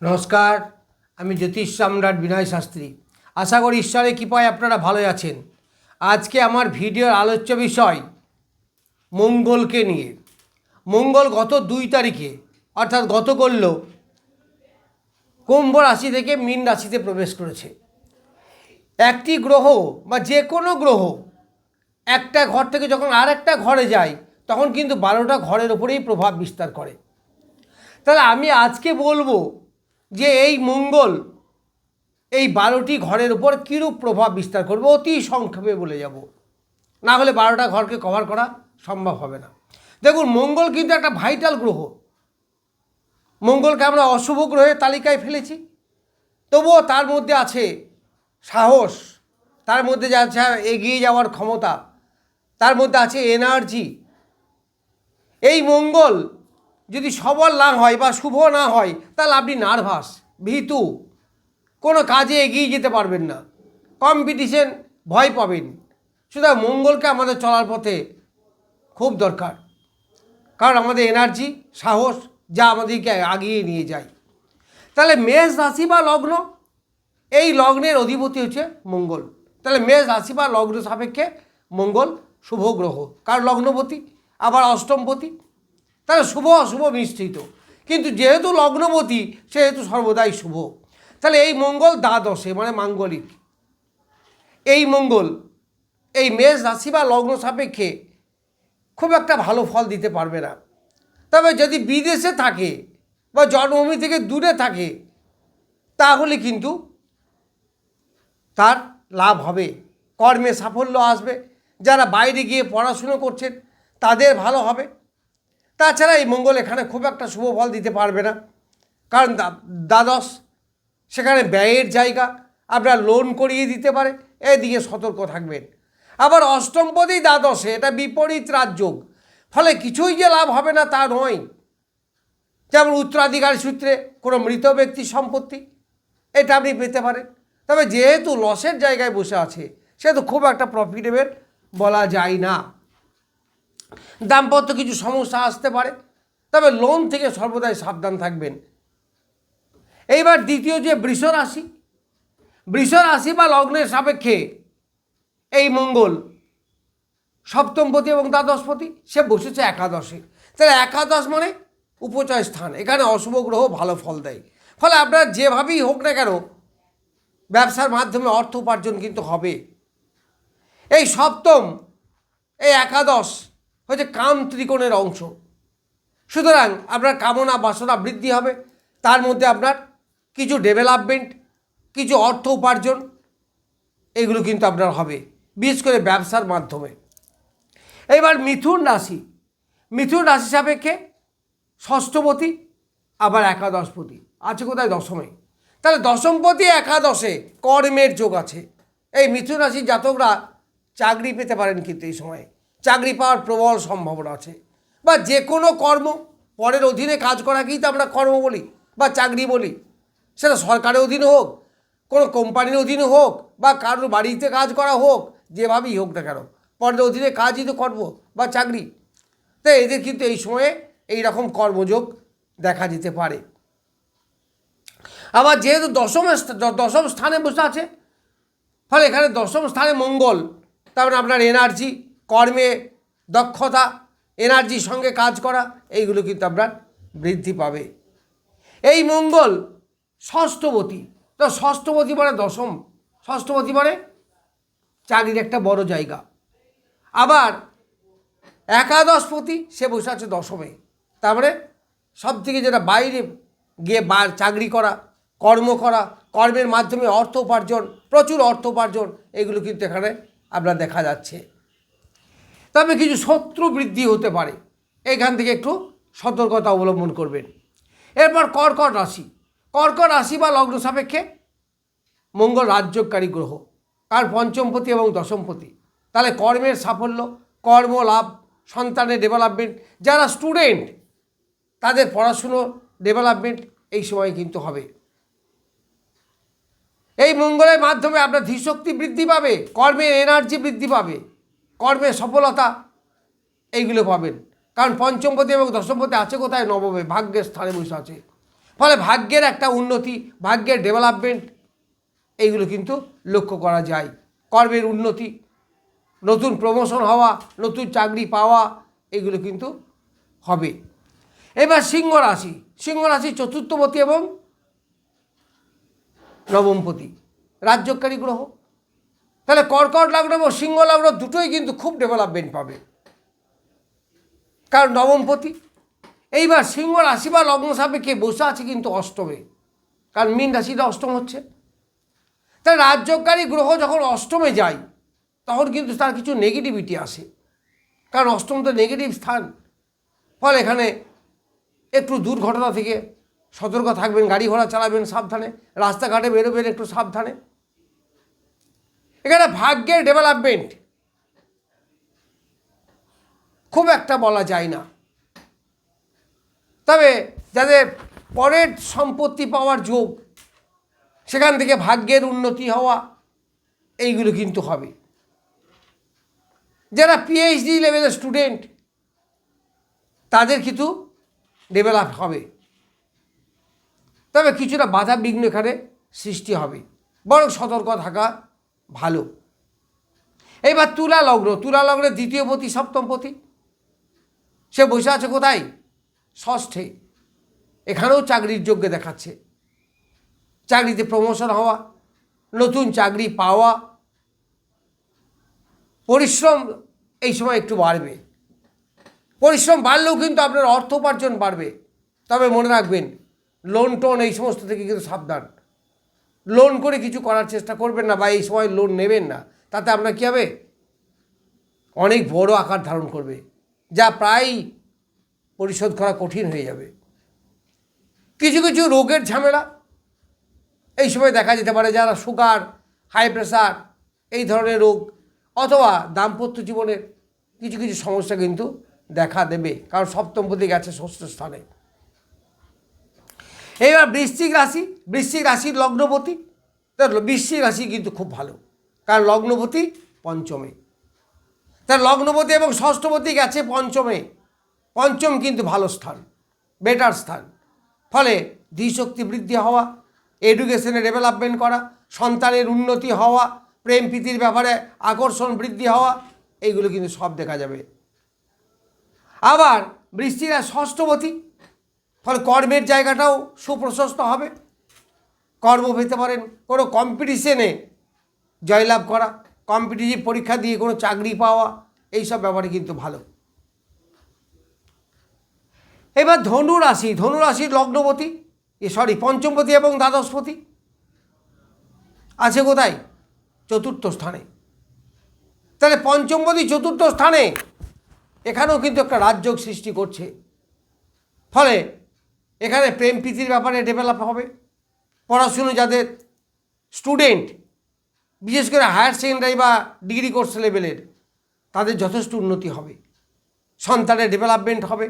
নমস্কার, আমি জ্যোতিষ সম্রাট বিনয় শাস্ত্রী। আশা করি ঈশ্বরের কৃপায় আপনারা ভালো আছেন। আজকে আমার ভিডিওর আলোচ্য বিষয় মঙ্গলকে নিয়ে। মঙ্গল গত 2 তারিখে অর্থাৎ গত করল কুম্ভ রাশি থেকে মীন রাশিতে প্রবেশ করেছে। একটি গ্রহ বা যে কোনো গ্রহ একটা ঘর থেকে যখন আর একটা ঘরে যায় তখন কিন্তু 12টা ঘরের ওপরেই প্রভাব বিস্তার করে। তাহলে আমি আজকে বলবো যে এই মঙ্গল এই 12টি ঘরের উপর কীরূপ প্রভাব বিস্তার করবে, অতি সংক্ষেপে বলে যাব, না হলে 12টা ঘরকে কভার করা সম্ভব হবে না। দেখুন, মঙ্গল কিন্তু একটা ভাইটাল গ্রহ। মঙ্গলকে আমরা অশুভ গ্রহের তালিকায় ফেলেছি, তবুও তার মধ্যে আছে সাহস, তার মধ্যে আছে এগিয়ে যাওয়ার ক্ষমতা, তার মধ্যে আছে এনার্জি। এই মঙ্গল যদি সবল না হয় বা শুভ না হয় তাহলে আপনি নার্ভাস, ভীতু, কোনো কাজে এগিয়ে যেতে পারবেন না, কম্পিটিশন, ভয় পাবেন। সুতরাং মঙ্গলকে আমাদের চলার পথে খুব দরকার, কারণ আমাদের এনার্জি, সাহস যা আমাদেরকে আগিয়ে নিয়ে যায়। তাহলে মেষ রাশি বা লগ্ন, এই লগ্নের অধিপতি হচ্ছে মঙ্গল। তাহলে মেষ রাশি বা লগ্ন সাপেক্ষে মঙ্গল শুভ গ্রহ, কারণ লগ্নপতি আবার অষ্টমপতি, তাহলে শুভ অশুভ মিশ্রিত, কিন্তু যেহেতু লগ্নপতি সেহেতু সর্বদাই শুভ। তাহলে এই মঙ্গল দ্বাদশে মানে মাঙ্গলিক, এই মঙ্গল এই মেষ রাশি বা লগ্ন সাপেক্ষে খুব একটা ভালো ফল দিতে পারবে না। তবে যদি বিদেশে থাকে বা জন্মভূমি থেকে দূরে থাকে তাহলে কিন্তু তার লাভ হবে, কর্মে সাফল্য আসবে। যারা বাইরে গিয়ে পড়াশুনো করছেন তাদের ভালো হবে। তাছাড়া এই মঙ্গল এখানে খুব একটা শুভ ফল দিতে পারবে না, কারণ দ্বাদশ, সেখানে ব্যয়ের জায়গা, আপনার লোন করিয়ে দিতে পারে, এদিকে সতর্ক থাকবেন। আবার অষ্টমপতি দ্বাদশে, এটা বিপরীত রাজযোগ, ফলে কিছুই যে লাভ হবে না তা নয়। যেমন উত্তরাধিকারী সূত্রে কোনো মৃত ব্যক্তির সম্পত্তি, এটা আপনি পেতে পারেন। তবে যেহেতু লসের জায়গায় বসে আছে সেহেতু খুব একটা প্রফিটেবল বলা যায় না। দাম্পত্য কিছু সমস্যা আসতে পারে, তবে লোন থেকে সর্বদাই সাবধান থাকবেন। এইবার দ্বিতীয় যে বৃষ রাশি, বৃষ রাশি বা লগ্নের সাপেক্ষে এই মঙ্গল সপ্তমপতি এবং দ্বাদশপতি, সে বসেছে একাদশে। তাহলে একাদশ মানে উপচয় স্থান, এখানে অশুভ গ্রহ ভালো ফল দেয়। ফলে আপনার যেভাবেই হোক না কেন ব্যবসার মাধ্যমে অর্থ উপার্জন কিন্তু হবে। এই সপ্তম, এই একাদশ হচ্ছে কাম ত্রিকোণের অংশ, সুতরাং আপনার কামনা বাসনা বৃদ্ধি হবে, তার মধ্যে আপনার কিছু ডেভেলপমেন্ট, কিছু অর্থ উপার্জন এগুলো কিন্তু আপনার হবে, বিশেষ করে ব্যবসার মাধ্যমে। এবার মিথুন রাশি, মিথুন রাশি সাপেক্ষে ষষ্ঠপতি আবার একাদশপতি আছে কোথায়? দশমে। তাহলে দশমপতি একাদশে কর্মের যোগ আছে। এই মিথুন রাশির জাতকরা চাকরি পেতে পারেন, কিন্তু এই সময়ে চাকরি পাওয়ার প্রবল সম্ভাবনা আছে, বা যে কোনো কর্ম, পরের অধীনে কাজ করাকেই তো আমরা কর্ম বলি বা চাকরি বলি। সেটা সরকারের অধীনে হোক, কোনো কোম্পানির অধীনে হোক, বা কারোর বাড়িতে কাজ করা হোক, যেভাবেই হোক না কেন পরের অধীনে কাজই তো কর্ম বা চাকরি। তো এদের কিন্তু এই সময়ে এই রকম কর্মযোগ দেখা যেতে পারে। আবার যেহেতু দশম স্থানে বসে আছে, ফলে এখানে দশম স্থানে মঙ্গল, তারপরে আপনার এনার্জি, কর্মে দক্ষতা, এনার্জির সঙ্গে কাজ করা, এইগুলো কিন্তু আপনার বৃদ্ধি পাবে। এই মঙ্গল ষষ্ঠপতি, তো ষষ্ঠপতি মানে দশম, ষষ্ঠপতি মানে চাকরির একটা বড় জায়গা। আবার একাদশপতি সে বসে আছে দশমে, তারপরে সব থেকে যেটা বাইরে গিয়ে চাকরি করা, কর্ম করা, কর্মের মাধ্যমে অর্থ উপার্জন, প্রচুর অর্থ উপার্জন, এগুলো কিন্তু এখানে আপনার দেখা যাচ্ছে। তবে কিছু শত্রু বৃদ্ধি হতে পারে, এইখান থেকে একটু সতর্কতা অবলম্বন করবেন। এরপর কর্কট রাশি, কর্কট রাশি বা লগ্ন সাপেক্ষে মঙ্গল রাজযোগকারী গ্রহ, আর পঞ্চমপতি এবং দশমপতি। তাহলে কর্মের সাফল্য, কর্ম লাভ, সন্তানের ডেভেলপমেন্ট, যারা স্টুডেন্ট তাদের পড়াশুনো ডেভেলপমেন্ট এই সময় কিন্তু হবে। এই মঙ্গলের মাধ্যমে আপনার ধীশক্তি বৃদ্ধি পাবে, কর্মের এনার্জি বৃদ্ধি পাবে, কর্মের সফলতা এইগুলো পাবেন। কারণ পঞ্চমপতি এবং দশমপতি আছে কোথায়? নবমে, ভাগ্যের স্থানে বসে আছে। ফলে ভাগ্যের একটা উন্নতি, ভাগ্যের ডেভেলপমেন্ট এইগুলো কিন্তু লক্ষ্য করা যায়। কর্মের উন্নতি, নতুন প্রমোশন হওয়া, নতুন চাকরি পাওয়া, এগুলো কিন্তু হবে। এবার সিংহ রাশি, সিংহ রাশি চতুর্থপতি এবং নবমপতি রাজ্যকারী গ্রহ। তাহলে কর্কট লগ্ন এবং সিংহ লগ্ন দুটোই কিন্তু খুব ডেভেলপমেন্ট পাবে, কারণ নবমপতি। এইবার সিংহ রাশি বা লগ্ন সাপেক্ষে বসে আছে কিন্তু অষ্টমে, কারণ মীন রাশিটা অষ্টম হচ্ছে। তাই রাজ্যকারী গ্রহ যখন অষ্টমে যায় তখন কিন্তু তার কিছু নেগেটিভিটি আসে, কারণ অষ্টম তো নেগেটিভ স্থান। ফলে এখানে একটু দুর্ঘটনা থেকে সতর্ক থাকবেন, গাড়ি ঘোড়া চালাবেন সাবধানে, রাস্তাঘাটে বেরোবেন একটু সাবধানে। এখানে ভাগ্যের ডেভেলপমেন্ট খুব একটা বলা যায় না, তবে যাদের পরের সম্পত্তি পাওয়ার যোগ, সেখান থেকে ভাগ্যের উন্নতি হওয়া, এইগুলো কিন্তু হবে। যারা পিএইচডি লেভেলের স্টুডেন্ট তাদের কিন্তু ডেভেলপ হবে, তবে কিছুটা বাধা বিঘ্ন এখানে সৃষ্টি হবে, বরং সতর্ক থাকা ভালো। এবার তুলা লগ্ন, তুলা লগ্নের দ্বিতীয় পতি সপ্তমপতি, সে বসে আছে কোথায়? ষষ্ঠে। এখানেও চাকরির যোগ্য দেখাচ্ছে, চাকরিতে প্রমোশন হওয়া, নতুন চাকরি পাওয়া, পরিশ্রম এই সময় একটু বাড়বে। পরিশ্রম বাড়লেও কিন্তু আপনার অর্থ উপার্জন বাড়বে, তবে মনে রাখবেন লোন টোন এই সমস্ত থেকে কিন্তু সাবধান। লোন করে কিছু করার চেষ্টা করবেন না, বা এই সময় লোন নেবেন না, তাতে আপনার কী হবে? অনেক বড় আকার ধারণ করবে, যা প্রায় পরিশোধ করা কঠিন হয়ে যাবে। কিছু কিছু রোগের ঝামেলা এই সময় দেখা যেতে পারে, যারা সুগার, হাই প্রেশার এই ধরনের রোগ, অথবা দাম্পত্য জীবনের কিছু কিছু সমস্যা কিন্তু দেখা দেবে, কারণ সপ্তমপতি গেছে ষষ্ঠ স্থানে। এবার বৃশ্চিক রাশি, বৃশ্চিক রাশির লগ্নপতি, বৃশ্চিক রাশি কিন্তু খুব ভালো, কারণ লগ্নপতি পঞ্চমে। তার লগ্নপতি এবং ষষ্ঠপতি গেছে পঞ্চমে, পঞ্চম কিন্তু ভালো স্থান, বেটার স্থান। ফলে ধীশক্তি বৃদ্ধি হওয়া, এডুকেশনে ডেভেলপমেন্ট করা, সন্তানের উন্নতি হওয়া, প্রেম প্রীতির ব্যাপারে আকর্ষণ বৃদ্ধি হওয়া, এইগুলো কিন্তু সব দেখা যাবে। আবার বৃশ্চিরা ষষ্ঠপতি, ফলে কর্মের জায়গাটাও সুপ্রশস্ত হবে, কর্ম পেতে পারেন, কোনো কম্পিটিশনে জয়লাভ করা, কম্পিটিটিভ পরীক্ষা দিয়ে কোনো চাকরি পাওয়া, এইসব ব্যাপারে কিন্তু ভালো। এবার ধনু রাশি, ধনু রাশির লগ্নপতি পঞ্চমপতি এবং দ্বাদশপতি আছে কোথায়? চতুর্থ স্থানে। তাহলে পঞ্চমপতি চতুর্থ স্থানে, এখানেও কিন্তু একটা রাজযোগ সৃষ্টি করছে। ফলে এখানে প্রেম প্রীতির ব্যাপারে ডেভেলপ হবে। পড়াশুনো যাদের স্টুডেন্ট, বিশেষ করে হায়ার সেকেন্ডারি বা ডিগ্রি কোর্স লেভেলের, তাদের যথেষ্ট উন্নতি হবে, সন্তানের ডেভেলপমেন্ট হবে।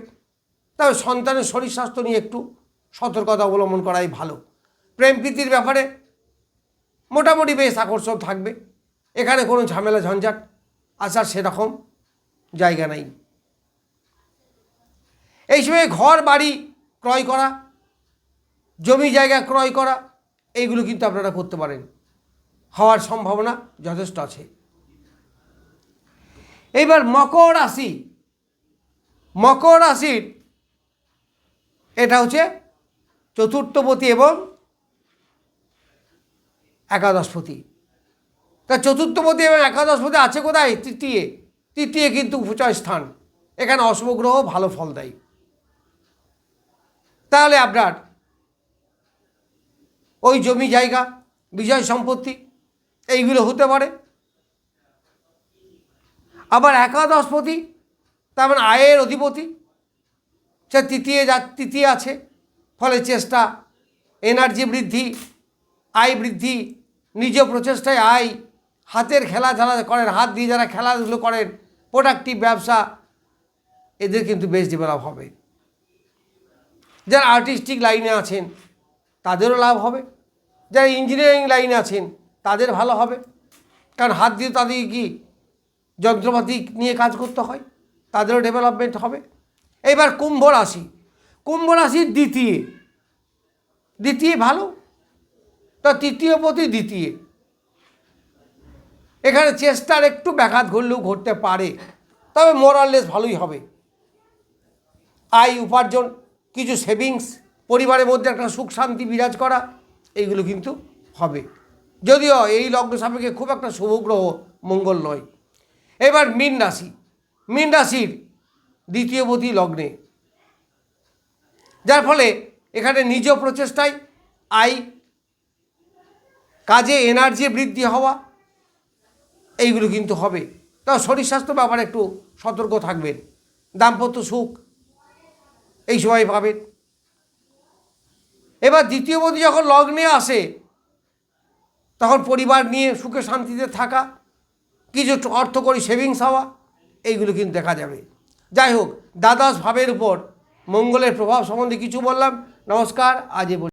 তবে সন্তানের শরীর স্বাস্থ্য নিয়ে একটু সতর্কতা অবলম্বন করাই ভালো। প্রেম প্রীতির ব্যাপারে মোটামুটি বেশ আকর্ষণ থাকবে, এখানে কোনো ঝামেলা ঝঞ্ঝাট আসার সেরকম জায়গা নাই। এই সময় ঘর বাড়ি ক্রয় করা, জমি জায়গা ক্রয় করা, এইগুলো কিন্তু আপনারা করতে পারেন, হওয়ার সম্ভাবনা যথেষ্ট আছে। এইবার মকর রাশি, মকর রাশির এটা হচ্ছে চতুর্থপতি এবং একাদশপতি। তা চতুর্থপতি এবং একাদশপতি আছে কোথায়? তৃতীয়। তৃতীয় কিন্তু উচ্চয় স্থান, এখানে অশুভ গ্রহ ভালো ফল দেয়। তাহলে আপনার ওই জমি জায়গা, বিষয় সম্পত্তি এইগুলো হতে পারে। আবার একাদশপতি তার মানে আয়ের অধিপতি, সে তৃতীয় আছে, ফলে চেষ্টা, এনার্জি বৃদ্ধি, আয় বৃদ্ধি, নিজ প্রচেষ্টায় আয়, হাতের খেলাধুলা করেন, হাত দিয়ে যারা খেলাধুলো করেন, প্রোডাক্টিভ ব্যবসা, এদের কিন্তু বেশ ডেভেলপ হবে। যারা আর্টিস্টিক লাইনে আছেন তাদেরও লাভ হবে, যারা ইঞ্জিনিয়ারিং লাইনে আছেন তাদের ভালো হবে, কারণ হাত দিয়ে তাদের কি যন্ত্রপাতি নিয়ে কাজ করতে হয়, তাদেরও ডেভেলপমেন্ট হবে। এবার কুম্ভ রাশি, কুম্ভ রাশির দ্বিতীয়, দ্বিতীয় ভালো, তা তৃতীয় প্রতি দ্বিতীয়, এখানে চেষ্টার একটু ব্যাঘাত ঘটলেও ঘটতে পারে, তবে মোরাললেস ভালোই হবে। আয় উপার্জন, কিছু সেভিংস, পরিবারের মধ্যে একটা সুখ শান্তি বিরাজ করা, এইগুলো কিন্তু হবে, যদিও এই লগ্ন সাপেক্ষে খুব একটা শুভ গ্রহ মঙ্গল নয়। এবার মীন রাশি, মীন রাশির দ্বিতীয়পতি লগ্নে, যার ফলে এখানে নিজ প্রচেষ্টায় আয়, কাজে এনার্জি বৃদ্ধি হওয়া, এইগুলো কিন্তু হবে। তাও শরীর স্বাস্থ্য ব্যাপারে একটু সতর্ক থাকবেন। দাম্পত্য সুখ এই সময় পাবেন। এবার দ্বিতীয়পতি যখন লগ্নে আসে, তখন পরিবার নিয়ে সুখে শান্তিতে থাকা, কিছু অর্থকরী সেভিংস হওয়া, এইগুলো কিন্তু দেখা যাবে। যাই হোক, দ্বাদশ ভাবের উপর মঙ্গলের প্রভাব সম্বন্ধে কিছু বললাম। নমস্কার, আজ এ পর্যন্ত।